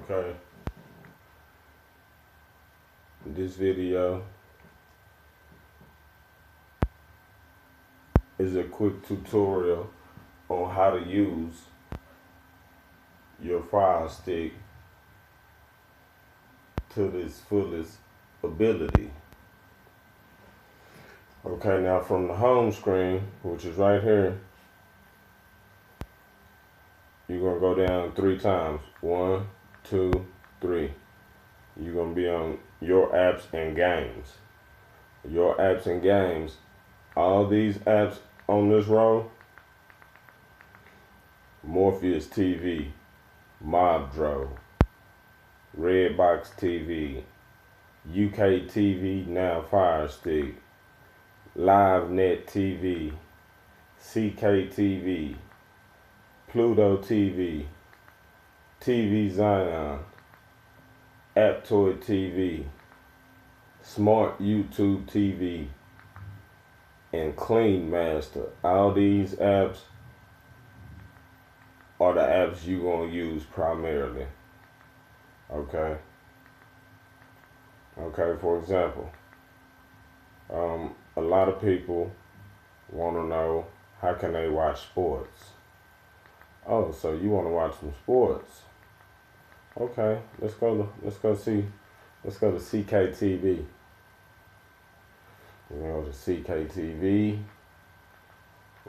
Okay. This video is a quick tutorial on how to use your Fire Stick to its fullest ability. Okay, now from the home screen, which is right here, you're gonna go down 3 times. 1, 2, 3. You're gonna be on your apps and games. Your apps and games. All these apps on this row: Morpheus TV, Mobdro, Redbox TV, UK TV, now Firestick, LiveNet TV, CK Pluto TV, TVs Aptoid TV, Smart YouTube TV, and Clean Master. All these apps are the apps you're going to use primarily. Okay? Okay, for example, a lot of people want to know, how can they watch sports? Oh, so you want to watch some sports? Okay, let's go to CKTV. We're going to go to CKTV.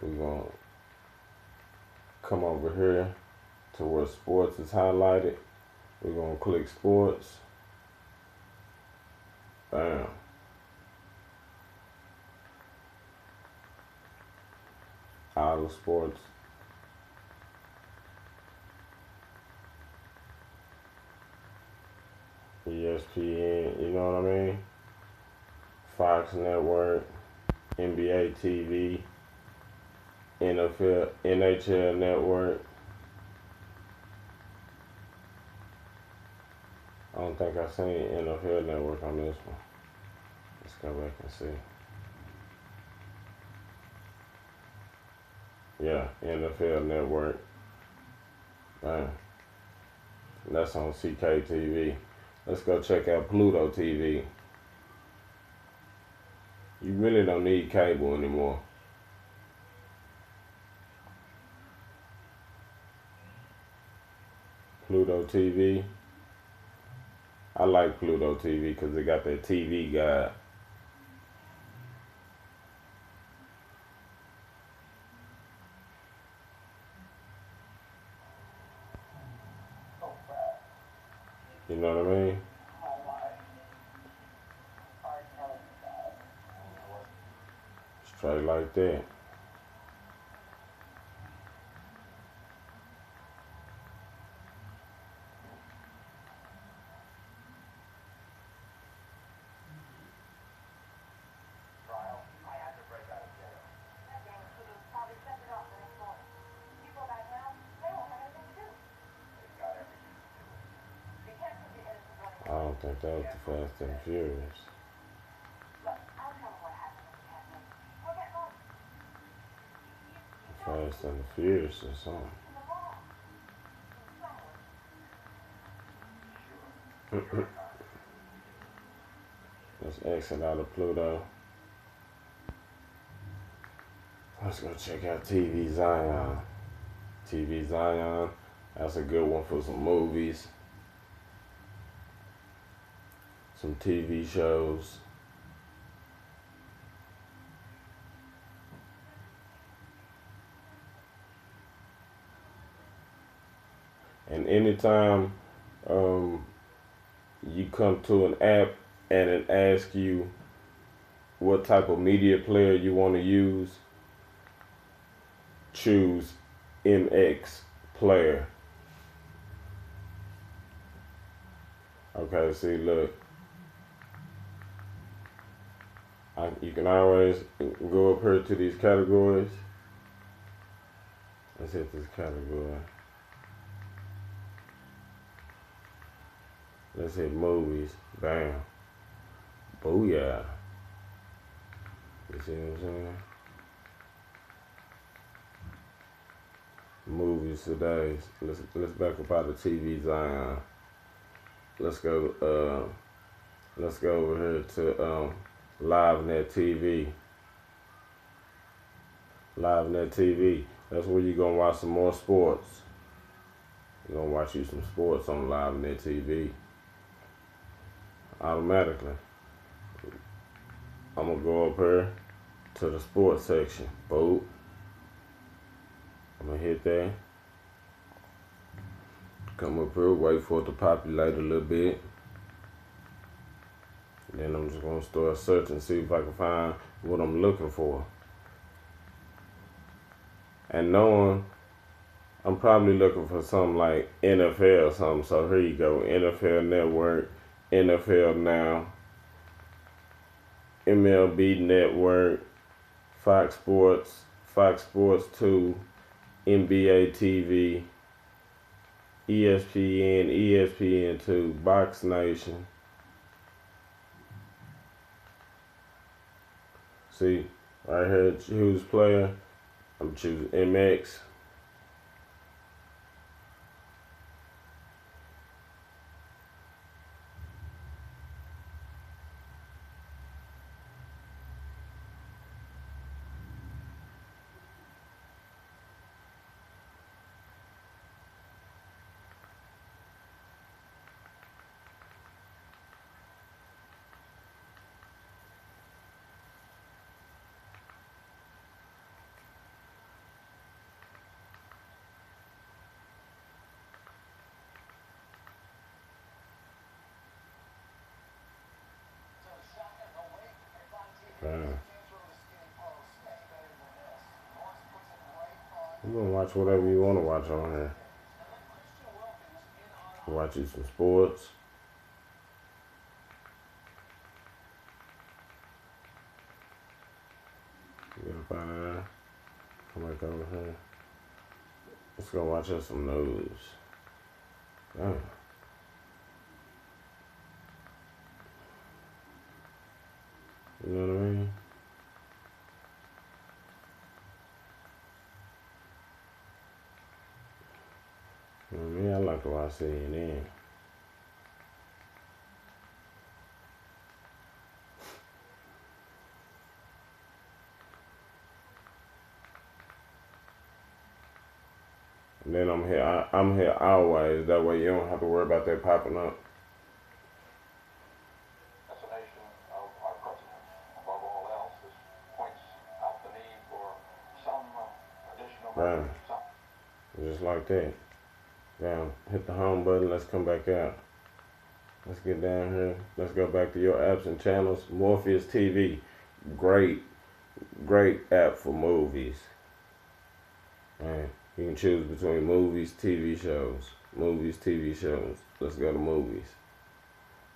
We're going to come over here to where sports is highlighted. We're going to click sports. Bam. All the sports. ESPN, you know what I mean? Fox Network, NBA TV, NHL Network. I don't think I've seen NFL Network on this one. Let's go back and see. Yeah, NFL Network. Bam. That's on CKTV. Let's go check out Pluto TV. You really don't need cable anymore. Pluto TV. I like Pluto TV because they got that TV guide. You know what I mean? Straight like that. I don't think that was the Fast and Furious. Fast and the Furious or something. Let's exit out of Pluto. Let's go check out TV Zion. TV Zion, that's a good one for some movies, some TV shows. And anytime you come to an app and it asks you what type of media player you want to use, choose MX player. Okay, see, look. You can always go up here to these categories. Let's hit this category. Let's hit movies. Bam. Booyah. You see what I'm saying? Movies today. Let's back up out of TV Zion. let's go over here to LiveNet TV. LiveNet TV. That's where you're gonna watch some more sports. You're gonna watch you some sports on LiveNet TV. Automatically. I'm gonna go up here to the sports section. Boom. I'm gonna hit that. Come up here, wait for it to populate a little bit. Then I'm just gonna start searching, see if I can find what I'm looking for. And knowing I'm probably looking for something like NFL or something. So here you go, NFL Network, NFL Now, MLB Network, Fox Sports, Fox Sports 2, NBA TV, ESPN, ESPN2, Box Nation. See, right here, choose player. I'm choosing MX. You're gonna watch whatever you want to watch on here. Watch you some sports. You gotta find it out. Come back over here. Let's go watch us some news. Damn. You know what I mean? You know what I mean? I like to watch CNN. And then I'm here always. That way you don't have to worry about that popping up. Assassination of our president. Above all else, this points out the need for some additional Right. Just like that. Now, hit the home button. Let's come back out. Let's get down here. Let's go back to your apps and channels. Morpheus TV. Great app for movies. Right. You can choose between movies, TV shows. Movies, TV shows. Let's go to movies.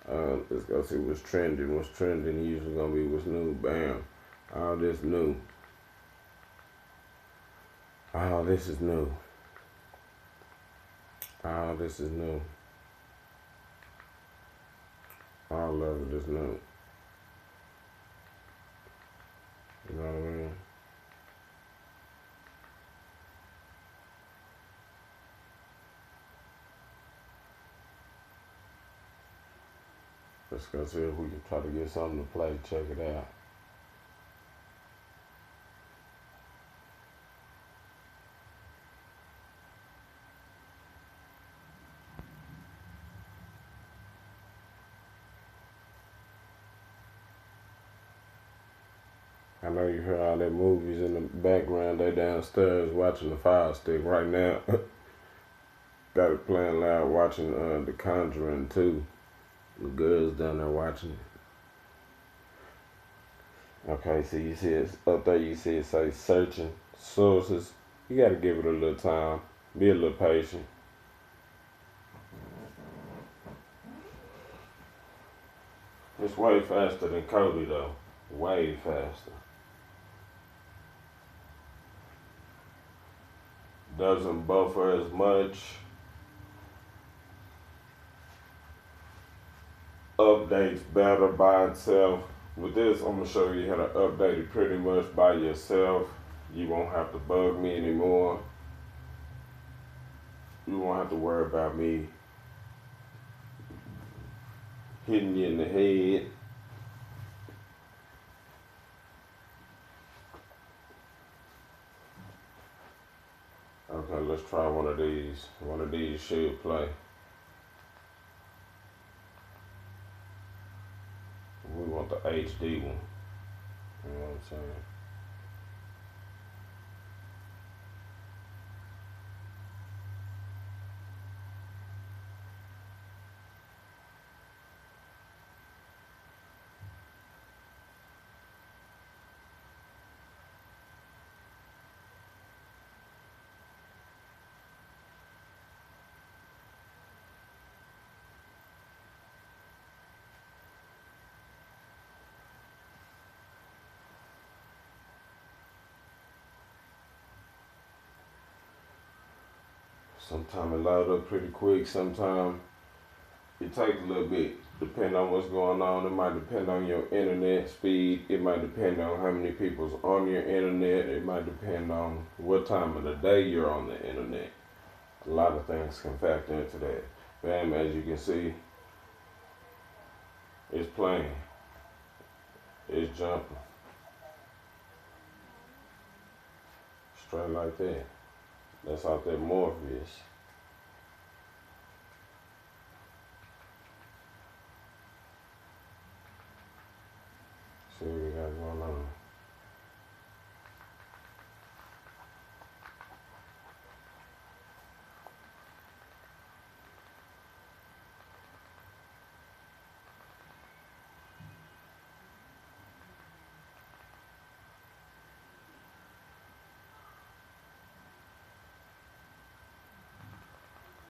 Let's go see what's trending. What's trending usually gonna be what's new. Bam. All this new. All this is new. All this is new. All of it is new. You know what I mean? Let's go see if we can try to get something to play. Check it out. I know you hear all that movies in the background. They downstairs watching the Firestick right now. Got it playing loud, watching The Conjuring 2. The girls down there watching it. Okay, so you see it's up there. You see it say searching sources. You got to give it a little time. Be a little patient. It's way faster than Cody though. Way faster. Doesn't buffer as much. Updates better by itself. With this, I'm gonna show you how to update it pretty much by yourself. You won't have to bug me anymore. You won't have to worry about me hitting you in the head. Okay, let's try one of these. One of these should play. We want the HD one. You know what I'm saying? Sometimes it load up pretty quick. Sometimes it takes a little bit, depending on what's going on. It might depend on your internet speed. It might depend on how many people's on your internet. It might depend on what time of the day you're on the internet. A lot of things can factor into that. Bam, as you can see, it's playing. It's jumping. Straight like that. That's out there Morpheus.